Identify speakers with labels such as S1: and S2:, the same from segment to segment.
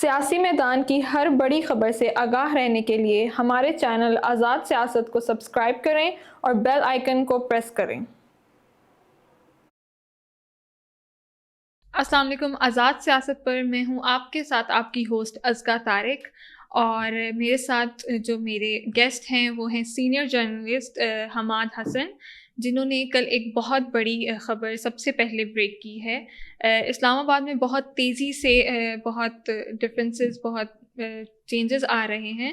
S1: سیاسی میدان کی ہر بڑی خبر سے آگاہ رہنے کے لیے ہمارے چینل آزاد سیاست کو سبسکرائب کریں اور بیل آئیکن کو پریس کریں۔
S2: السلام علیکم، آزاد سیاست پر میں ہوں آپ کے ساتھ آپ کی ہوسٹ ازکا طارق، اور میرے ساتھ جو میرے گیسٹ ہیں وہ ہیں سینئر جرنلسٹ حماد حسن، جنہوں نے کل ایک بہت بڑی خبر سب سے پہلے بریک کی ہے۔ اسلام آباد میں بہت تیزی سے بہت ڈفرینسز، بہت چینجز آ رہے ہیں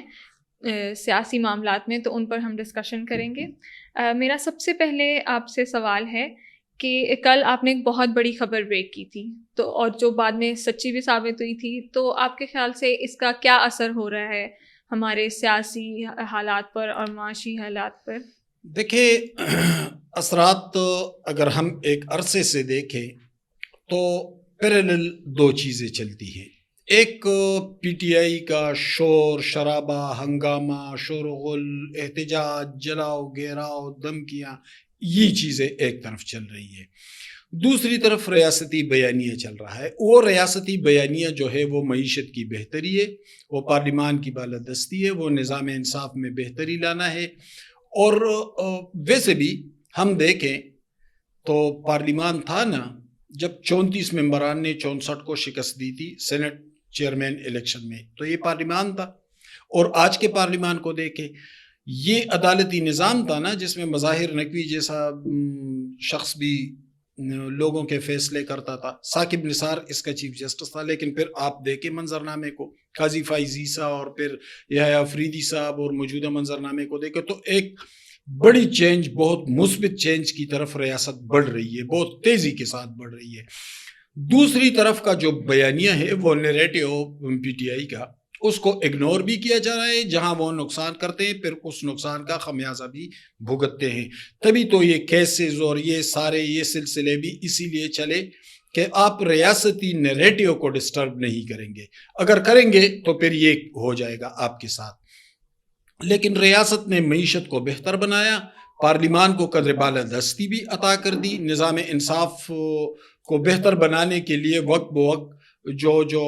S2: سیاسی معاملات میں، تو ان پر ہم ڈسکشن کریں گے۔ میرا سب سے پہلے آپ سے سوال ہے کہ کل آپ نے ایک بہت بڑی خبر بریک کی تھی، تو اور جو بعد میں سچی بھی ثابت ہوئی تھی، تو آپ کے خیال سے اس کا کیا اثر ہو رہا ہے ہمارے سیاسی حالات پر اور معاشی حالات پر؟
S3: دیکھیں، اثرات اگر ہم ایک عرصے سے دیکھیں تو پیرالل دو چیزیں چلتی ہیں۔ ایک پی ٹی آئی کا شور شرابہ، ہنگامہ، شور و غل، احتجاج، جلاؤ گھیراؤ، دھمکیاں، یہ چیزیں ایک طرف چل رہی ہے۔ دوسری طرف ریاستی بیانیہ چل رہا ہے۔ وہ ریاستی بیانیہ جو ہے وہ معیشت کی بہتری ہے، وہ پارلیمان کی بالادستی ہے، وہ نظام انصاف میں بہتری لانا ہے۔ اور ویسے بھی ہم دیکھیں تو پارلیمان تھا نا، جب 34 ممبران نے 64 کو شکست دی تھی سینٹ چیئرمین الیکشن میں، تو یہ پارلیمان تھا۔ اور آج کے پارلیمان کو دیکھیں، یہ عدالتی نظام تھا نا، جس میں مظاہر نقوی جیسا شخص بھی لوگوں کے فیصلے کرتا تھا۔ ثاقب نثار اس کا چیف جسٹس تھا، لیکن پھر آپ دیکھیں منظرنامے کو، قاضی فائز عیسیٰ اور پھر یحییٰ افریدی صاحب اور موجودہ منظرنامے کو دیکھیں تو ایک بڑی چینج، بہت مثبت چینج کی طرف ریاست بڑھ رہی ہے، بہت تیزی کے ساتھ بڑھ رہی ہے۔ دوسری طرف کا جو بیانیہ ہے وہ نیریٹو پی ٹی آئی کا، اس کو اگنور بھی کیا جا رہا ہے۔ جہاں وہ نقصان کرتے ہیں پھر اس نقصان کا خمیازہ بھی بھگتتے ہیں۔ تبھی تو یہ کیسز اور یہ سلسلے بھی اسی لیے چلے کہ آپ ریاستی نیریٹو کو ڈسٹرب نہیں کریں گے۔ اگر کریں گے تو پھر یہ ہو جائے گا آپ کے ساتھ۔ لیکن ریاست نے معیشت کو بہتر بنایا، پارلیمان کو قدر بالادستی بھی عطا کر دی، نظام انصاف کو بہتر بنانے کے لیے وقت بوقت جو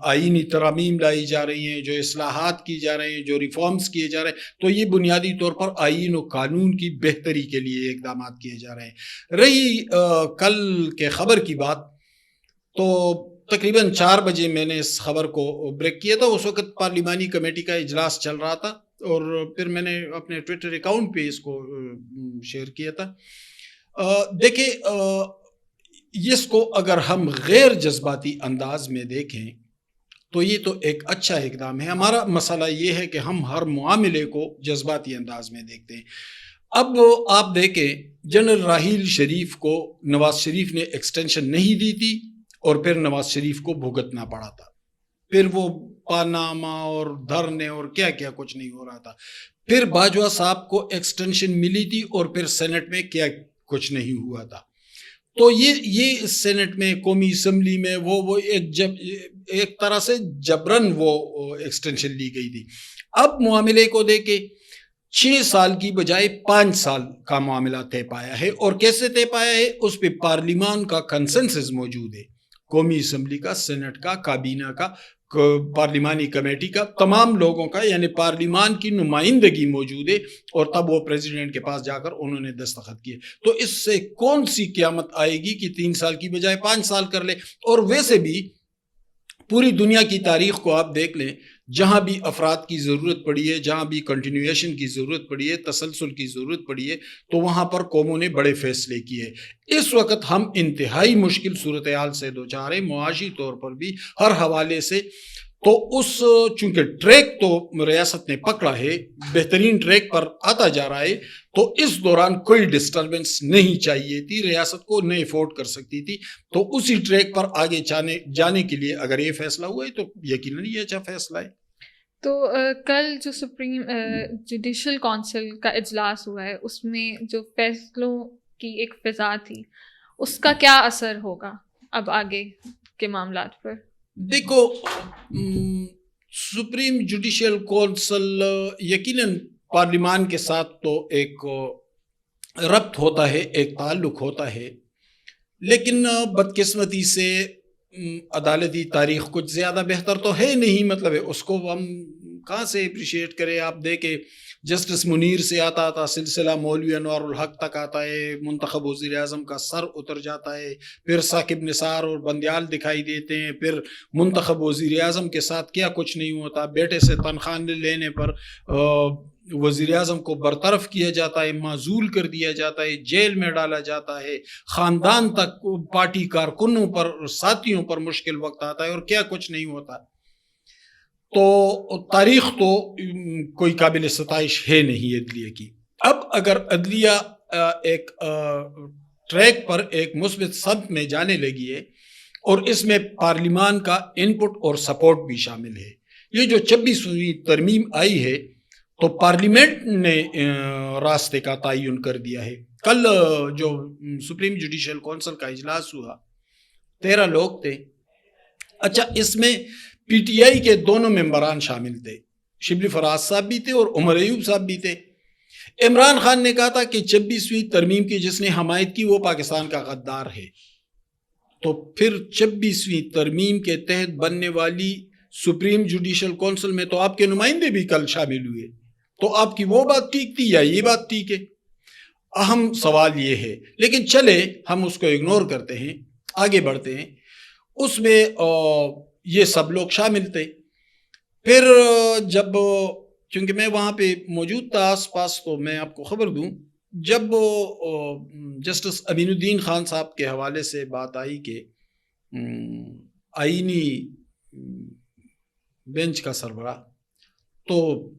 S3: آئینی ترامیم لائی جا رہی ہیں، جو اصلاحات کی جا رہے ہیں، جو ریفارمز کیے جا رہے ہیں، تو یہ بنیادی طور پر آئین و قانون کی بہتری کے لیے اقدامات کیے جا رہے ہیں۔ رہی کل کے خبر کی بات، تو تقریباً 4 بجے میں نے اس خبر کو بریک کیا تھا۔ اس وقت پارلیمانی کمیٹی کا اجلاس چل رہا تھا، اور پھر میں نے اپنے ٹویٹر اکاؤنٹ پہ اس کو شیئر کیا تھا۔ دیکھیں، اس کو اگر ہم غیر جذباتی انداز میں دیکھیں تو یہ تو ایک اچھا اقدام ہے۔ ہمارا مسئلہ یہ ہے کہ ہم ہر معاملے کو جذباتی انداز میں دیکھتے ہیں۔ اب آپ دیکھیں، جنرل راحیل شریف کو نواز شریف نے ایکسٹینشن نہیں دی تھی، اور پھر نواز شریف کو بھگتنا پڑا تھا۔ پھر وہ پاناما اور دھرنے اور کیا کیا کچھ نہیں ہو رہا تھا۔ پھر باجوہ صاحب کو ایکسٹینشن ملی تھی، اور پھر سینٹ میں کیا کچھ نہیں ہوا تھا۔ تو یہ سینٹ میں، قومی اسمبلی میں وہ ایک طرح سے جبرن وہ ایکسٹینشن لی گئی تھی۔ اب معاملے کو دیکھیں، 6 سال کی بجائے 5 سال کا معاملہ طے پایا ہے۔ اور کیسے طے پایا ہے؟ اس پہ پارلیمان کا کنسنسس موجود ہے، قومی اسمبلی کا، سینٹ کا، کابینہ کا، پارلیمانی کمیٹی کا، تمام لوگوں کا، یعنی پارلیمان کی نمائندگی موجود ہے۔ اور تب وہ پریزیڈنٹ کے پاس جا کر انہوں نے دستخط کیے۔ تو اس سے کون سی قیامت آئے گی کہ 3 سال کی بجائے 5 سال کر لے؟ اور ویسے بھی پوری دنیا کی تاریخ کو آپ دیکھ لیں، جہاں بھی افراد کی ضرورت پڑی ہے، جہاں بھی کنٹینیویشن کی ضرورت پڑی ہے، تسلسل کی ضرورت پڑی ہے، تو وہاں پر قوموں نے بڑے فیصلے کیے۔ اس وقت ہم انتہائی مشکل صورتحال سے دوچار ہیں، معاشی طور پر بھی، ہر حوالے سے۔ تو چونکہ ٹریک تو ریاست نے پکڑا ہے، بہترین ٹریک پر آتا جا رہا ہے، تو اس دوران کوئی ڈسٹربنس نہیں چاہیے تھی، ریاست کو نہیں افورڈ کر سکتی تھی۔ تو اسی ٹریک پر آگے جانے کے لیے اگر یہ فیصلہ ہوا ہے تو یقیناً یہ اچھا فیصلہ ہے۔
S2: تو کل جو سپریم جوڈیشل کونسل کا اجلاس ہوا ہے، اس میں جو فیصلوں کی ایک فضا تھی، اس کا کیا اثر ہوگا اب آگے کے معاملات پر؟
S3: دیکھو، سپریم جوڈیشل کونسل یقیناً پارلیمان کے ساتھ تو ایک ربط ہوتا ہے، ایک تعلق ہوتا ہے، لیکن بدقسمتی سے عدالتی تاریخ کچھ زیادہ بہتر تو ہے نہیں، مطلب ہے اس کو ہم کہاں سے اپریشیٹ کریں. آپ دیکھیں جسٹس منیر سے آتا سلسلہ مولوی انوار الحق تک آتا ہے، منتخب وزیر اعظم کا سر اتر جاتا ہے، پھر ثاقب نثار اور بندیال دکھائی دیتے ہیں، پھر منتخب وزیر اعظم کے ساتھ کیا کچھ نہیں ہوتا، بیٹے سے تنخواہ لینے پر وزیر اعظم کو برطرف کیا جاتا ہے، معزول کر دیا جاتا ہے، جیل میں ڈالا جاتا ہے، خاندان تک پارٹی کارکنوں پر ساتھیوں پر مشکل وقت آتا ہے، اور کیا کچھ نہیں ہوتا. تو تاریخ تو کوئی قابل ستائش ہے نہیں عدلیہ کی. اب اگر عدلیہ ایک ٹریک پر ایک مثبت سمت میں جانے لگی ہے اور اس میں پارلیمان کا انپٹ اور سپورٹ بھی شامل ہے. یہ جو 26ویں ترمیم آئی ہے تو پارلیمنٹ نے راستے کا تعین کر دیا ہے. کل جو سپریم جوڈیشل کونسل کا اجلاس ہوا 13 لوگ تھے. اچھا، اس میں پی ٹی آئی کے دونوں ممبران شامل تھے، شبلی فراز صاحب بھی تھے اور عمر ایوب صاحب بھی تھے. عمران خان نے کہا تھا کہ 26ویں ترمیم کی جس نے حمایت کی وہ پاکستان کا غدار ہے. تو پھر 26ویں ترمیم کے تحت بننے والی سپریم جوڈیشل کونسل میں تو آپ کے نمائندے بھی کل شامل ہوئے. تو آپ کی وہ بات ٹھیک تھی یا یہ بات ٹھیک ہے؟ اہم سوال یہ ہے. لیکن چلے ہم اس کو اگنور کرتے ہیں، آگے بڑھتے ہیں. اس میں یہ سب لوگ شامل تھے. پھر جب چونکہ میں وہاں پہ موجود تھا آس پاس، تو میں آپ کو خبر دوں، جب جسٹس امین الدین خان صاحب کے حوالے سے بات آئی کہ آئینی بینچ کا سربراہ، تو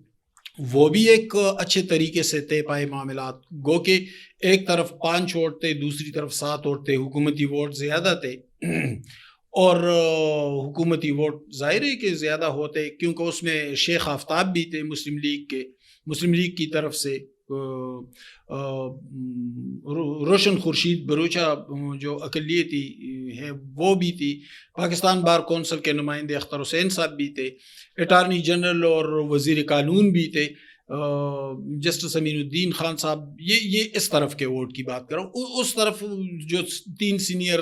S3: وہ بھی ایک اچھے طریقے سے طے پائے معاملات. گو کہ ایک طرف 5 ووٹ تھے، دوسری طرف 7 ووٹ تھے، حکومتی ووٹ زیادہ تھے. اور حکومتی ووٹ ظاہر ہے کہ زیادہ ہوتے کیونکہ اس میں شیخ آفتاب بھی تھے مسلم لیگ کی طرف سے، روشن خورشید بروچہ جو اقلیتی ہے وہ بھی تھی، پاکستان بار کونسل کے نمائندے اختر حسین صاحب بھی تھے، اٹارنی جنرل اور وزیر قانون بھی تھے، جسٹس امین الدین خان صاحب. یہ اس طرف کے ووٹ کی بات کر رہا ہوں. اس طرف جو 3 سینئر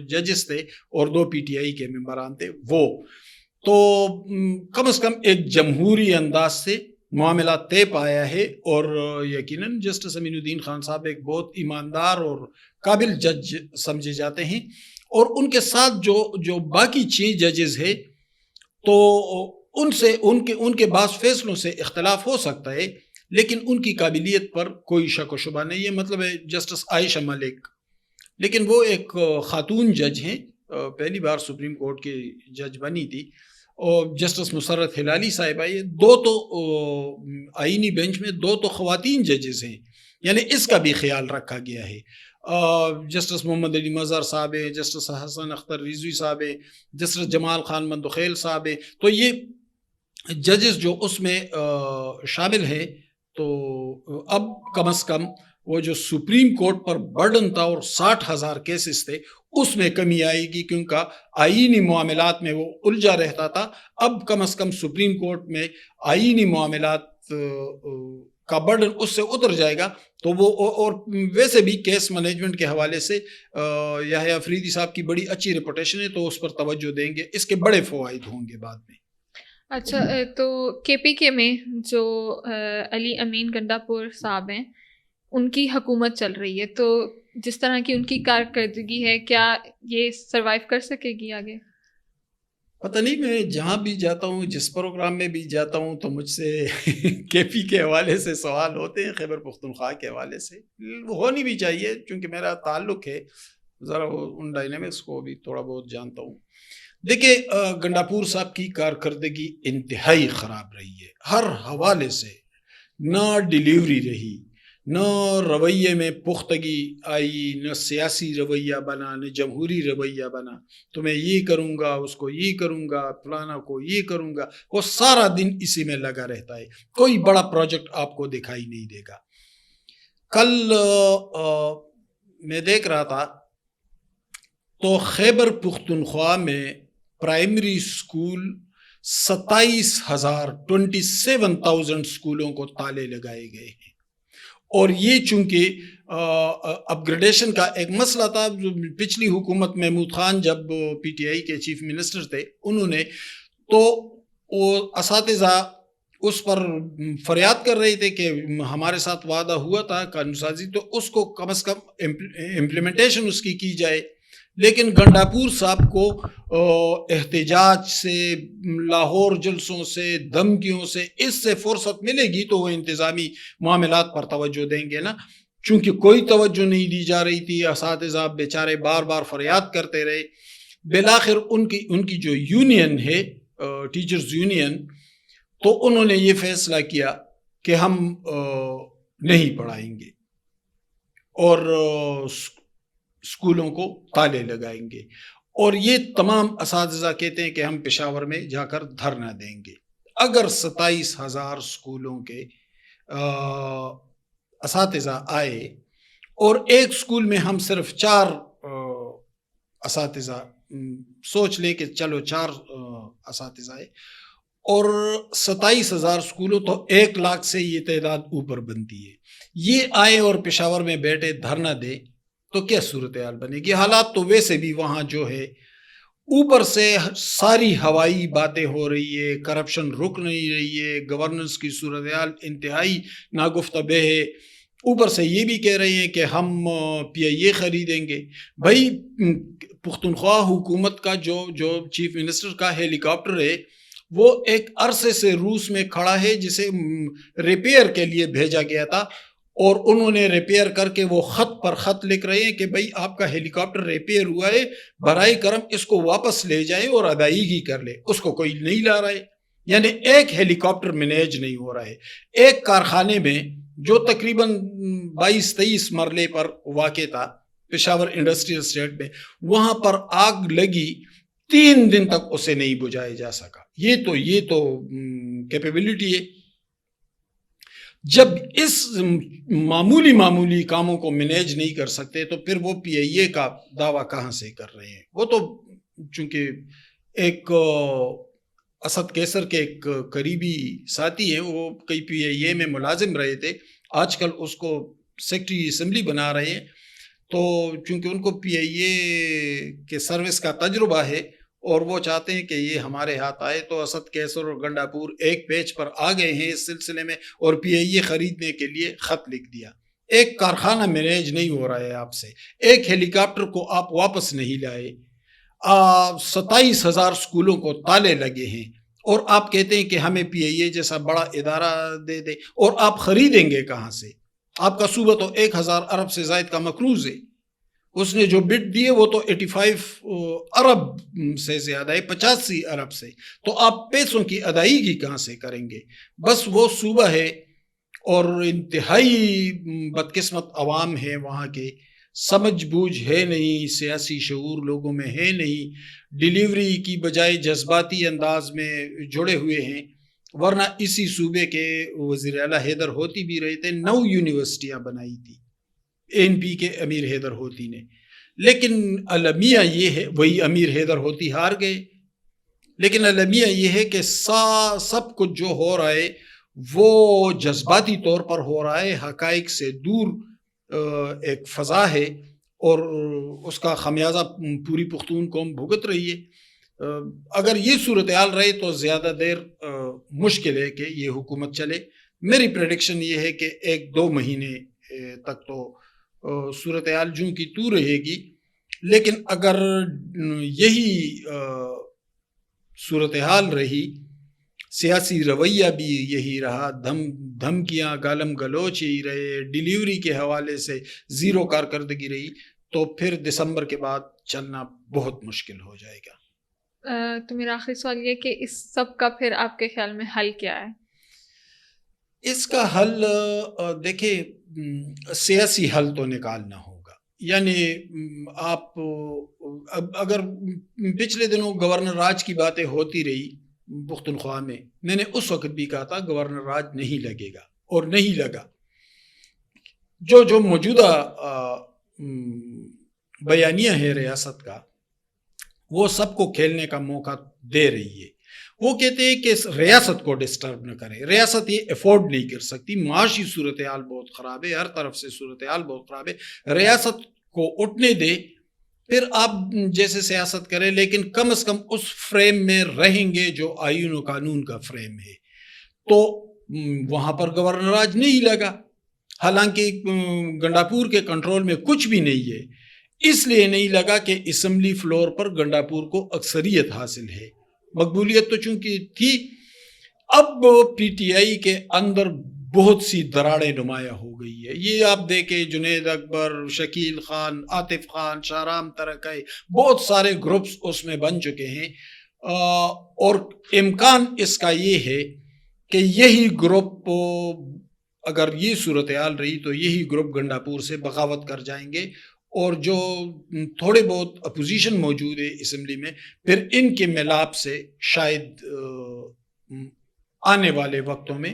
S3: ججز تھے اور 2 پی ٹی آئی کے ممبران تھے وہ. تو کم از کم ایک جمہوری انداز سے معاملات طے پایا ہے. اور یقیناً جسٹس امین الدین خان صاحب ایک بہت ایماندار اور قابل جج سمجھے جاتے ہیں. اور ان کے ساتھ جو باقی 6 ججز ہیں تو ان کے بعض فیصلوں سے اختلاف ہو سکتا ہے، لیکن ان کی قابلیت پر کوئی شک و شبہ نہیں ہے. مطلب ہے جسٹس عائشہ ملک، لیکن وہ ایک خاتون جج ہیں، پہلی بار سپریم کورٹ کی جج بنی تھی. اور جسٹس مسرت ہلالی صاحبہ، یہ 2 تو آئینی بینچ میں 2 تو خواتین ججز ہیں، یعنی اس کا بھی خیال رکھا گیا ہے. جسٹس محمد علی مظہر صاحب ہیں، جسٹس حسن اختر رضوی صاحب ہیں، جسٹس جمال خان مندخیل صاحب ہیں. تو یہ ججز جو اس میں شامل ہیں، تو اب کم از کم وہ جو سپریم کورٹ پر برڈن تھا اور 60,000 کیسز تھے اس میں کمی آئے گی، کیونکہ آئینی معاملات میں وہ الجھا رہتا تھا. اب کم از کم سپریم کورٹ میں آئینی معاملات کا برڈن اس سے اتر جائے گا. تو وہ اور ویسے بھی کیس مینجمنٹ کے حوالے سے یحییٰ افریدی صاحب کی بڑی اچھی ریپوٹیشن ہے، تو اس پر توجہ دیں گے، اس کے بڑے فوائد ہوں گے بعد میں.
S2: اچھا، تو کے پی کے میں جو علی امین گنڈا پور صاحب ہیں ان کی حکومت چل رہی ہے، تو جس طرح کی ان کی کارکردگی ہے، کیا یہ سروائیو کر سکے گی آگے؟
S3: پتہ نہیں، میں جہاں بھی جاتا ہوں، جس پروگرام میں بھی جاتا ہوں، تو مجھ سے کے پی کے حوالے سے سوال ہوتے ہیں، خیبر پختونخوا کے حوالے سے. ہونی بھی چاہیے چونکہ میرا تعلق ہے، ذرا ان ڈائنامکس کو بھی تھوڑا بہت جانتا ہوں. دیکھیں، گنڈا پور صاحب کی کارکردگی انتہائی خراب رہی ہے ہر حوالے سے. نہ ڈیلیوری رہی، نہ رویے میں پختگی آئی، نہ سیاسی رویہ بنا، نہ جمہوری رویہ بنا. تو میں یہ کروں گا، اس کو یہ کروں گا، فلانا کو یہ کروں گا، وہ سارا دن اسی میں لگا رہتا ہے. کوئی بڑا پروجیکٹ آپ کو دکھائی نہیں دے گا. کل میں دیکھ رہا تھا تو خیبر پختونخوا میں پرائمری اسکول 27,000 سکولوں کو تالے لگائے گئے ہیں. اور یہ چونکہ اپ گریڈیشن کا ایک مسئلہ تھا. پچھلی حکومت محمود خان جب پی ٹی آئی کے چیف منسٹر تھے, انہوں نے تو وہ اساتذہ اس پر فریاد کر رہے تھے کہ ہمارے ساتھ وعدہ ہوا تھا قانون سازی, تو اس کو کم از کم امپلیمنٹیشن اس کی جائے. لیکن گنڈاپور صاحب کو احتجاج سے, لاہور جلسوں سے, دھمکیوں سے, اس سے فرصت ملے گی تو وہ انتظامی معاملات پر توجہ دیں گے نا. چونکہ کوئی توجہ نہیں دی جا رہی تھی, اساتذہ بیچارے بار بار فریاد کرتے رہے. بالآخر ان کی جو یونین ہے ٹیچرز یونین, تو انہوں نے یہ فیصلہ کیا کہ ہم نہیں پڑھائیں گے اور اسکولوں کو تالے لگائیں گے. اور یہ تمام اساتذہ کہتے ہیں کہ ہم پشاور میں جا کر دھرنا دیں گے. اگر 27,000 اسکولوں کے اساتذہ آئے اور ایک اسکول میں ہم صرف 4 اساتذہ, سوچ لیں کہ چلو 4 اساتذہ آئے, اور 27,000 اسکولوں, تو 1 لاکھ سے یہ تعداد اوپر بنتی ہے. یہ آئے اور پشاور میں بیٹھے دھرنا دے تو کیا صورتحال بنے گی؟ حالات تو ویسے بھی وہاں جو ہے اوپر سے ساری ہوائی باتیں ہو رہی ہے, کرپشن رک نہیں رہی ہے, گورننس کی صورتحال انتہائی ناگفتہ ہے. اوپر سے یہ بھی کہہ رہے ہیں کہ ہم پی آئی اے خریدیں گے. بھائی پختونخوا حکومت کا جو چیف منسٹر کا ہیلی کاپٹر ہے وہ ایک عرصے سے روس میں کھڑا ہے, جسے ریپیئر کے لیے بھیجا گیا تھا, اور انہوں نے ریپیئر کر کے وہ خط پر خط لکھ رہے ہیں کہ بھائی آپ کا ہیلی کاپٹر ریپیئر ہوا ہے, برائے کرم اس کو واپس لے جائے اور ادائیگی کر لے. اس کو کوئی نہیں لا رہا ہے. یعنی ایک ہیلی کاپٹر مینیج نہیں ہو رہا ہے. ایک کارخانے میں جو تقریباً 22-23 مرلے پر واقع تھا پشاور انڈسٹریل اسٹیٹ میں, وہاں پر آگ لگی, 3 دن تک اسے نہیں بجھایا جا سکا. یہ تو کیپیبلٹی ہے. جب اس معمولی کاموں کو مینیج نہیں کر سکتے تو پھر وہ پی آئی اے کا دعویٰ کہاں سے کر رہے ہیں؟ وہ تو چونکہ ایک اسد کیسر کے ایک قریبی ساتھی ہیں, وہ کئی پی آئی اے میں ملازم رہے تھے, آج کل اس کو سیکرٹری اسمبلی بنا رہے ہیں. تو چونکہ ان کو پی آئی اے کے سروس کا تجربہ ہے اور وہ چاہتے ہیں کہ یہ ہمارے ہاتھ آئے, تو اسد کیسر اور گنڈاپور ایک پیج پر آ گئے ہیں اس سلسلے میں, اور پی آئی اے خریدنے کے لیے خط لکھ دیا. ایک کارخانہ مینیج نہیں ہو رہا ہے آپ سے, ایک ہیلی کاپٹر کو آپ واپس نہیں لائے, 27,000 اسکولوں کو تالے لگے ہیں, اور آپ کہتے ہیں کہ ہمیں پی آئی اے جیسا بڑا ادارہ دے دے, اور آپ خریدیں گے کہاں سے؟ آپ کا صوبہ تو 1,000 ارب سے زائد کا مقروض ہے. اس نے جو بٹ دیے وہ تو 85 ارب سے زیادہ ہے, 85 ارب سے. تو آپ پیسوں کی ادائیگی کہاں سے کریں گے؟ بس وہ صوبہ ہے اور انتہائی بدقسمت عوام ہے وہاں کے, سمجھ بوجھ ہے نہیں, سیاسی شعور لوگوں میں ہے نہیں, ڈیلیوری کی بجائے جذباتی انداز میں جڑے ہوئے ہیں. ورنہ اسی صوبے کے وزیر اعلیٰ حیدر ہوتی بھی رہے تھے, 9 یونیورسٹیاں بنائی تھی این پی کے امیر حیدر ہوتی نے. لیکن المیہ یہ ہے, وہی امیر حیدر ہوتی ہار گئے. لیکن المیہ یہ ہے کہ سب کچھ جو ہو رہا ہے وہ جذباتی طور پر ہو رہا ہے, حقائق سے دور ایک فضا ہے, اور اس کا خمیازہ پوری پختون قوم بھگت رہی ہے. اگر یہ صورتحال رہے تو زیادہ دیر مشکل ہے کہ یہ حکومت چلے. میری پریڈکشن یہ ہے کہ 1-2 مہینے تک تو صورتحال جوں کی تو رہے گی. لیکن اگر یہی صورتحال رہی, سیاسی رویہ بھی یہی رہا, دھمکیاں گالم گلوچ یہی رہے, ڈیلیوری کے حوالے سے زیرو کارکردگی رہی, تو پھر دسمبر کے بعد چلنا بہت مشکل ہو جائے گا.
S2: تو میرا آخری سوال یہ کہ اس سب کا پھر آپ کے خیال میں حل کیا ہے؟
S3: اس کا حل دیکھیں, سیاسی حل تو نکالنا ہوگا. یعنی آپ اگر پچھلے دنوں گورنر راج کی باتیں ہوتی رہی پختونخوا میں نے اس وقت بھی کہا تھا گورنر راج نہیں لگے گا, اور نہیں لگا. جو موجودہ بیانیہ ہے ریاست کا, وہ سب کو کھیلنے کا موقع دے رہی ہے, وہ کہتے ہیں کہ ریاست کو ڈسٹرب نہ کریں. ریاست یہ افورڈ نہیں کر سکتی, معاشی صورتحال بہت خراب ہے, ہر طرف سے صورتحال بہت خراب ہے. ریاست کو اٹھنے دے, پھر آپ جیسے سیاست کریں, لیکن کم از کم اس فریم میں رہیں گے جو آئین و قانون کا فریم ہے. تو وہاں پر گورنر راج نہیں لگا, حالانکہ گنڈاپور کے کنٹرول میں کچھ بھی نہیں ہے. اس لیے نہیں لگا کہ اسمبلی فلور پر گنڈاپور کو اکثریت حاصل ہے, مقبولیت تو چونکہ تھی. اب پی ٹی آئی کے اندر بہت سی دراڑیں نمایاں ہو گئی ہے. یہ آپ دیکھیں, جنید اکبر, شکیل خان, عاطف خان, شاہرام ترکائی, بہت سارے گروپس اس میں بن چکے ہیں. اور امکان اس کا یہ ہے کہ یہی گروپ, اگر یہ صورتحال رہی تو یہی گروپ گنڈاپور سے بغاوت کر جائیں گے, اور جو تھوڑے بہت اپوزیشن موجود ہے اسمبلی میں, پھر ان کے ملاپ سے شاید آنے والے وقتوں میں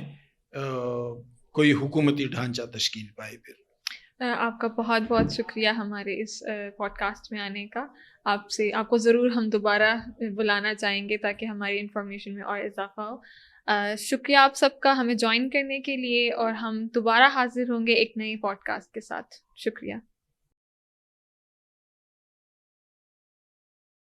S3: کوئی حکومتی ڈھانچہ تشکیل پائے. پھر
S2: آپ کا بہت بہت شکریہ ہمارے اس پوڈ کاسٹ میں آنے کا. آپ کو ضرور ہم دوبارہ بلانا چاہیں گے تاکہ ہماری انفارمیشن میں اور اضافہ ہو. شکریہ آپ سب کا ہمیں جوائن کرنے کے لیے, اور ہم دوبارہ حاضر ہوں گے ایک نئی پوڈ کاسٹ کے ساتھ. شکریہ.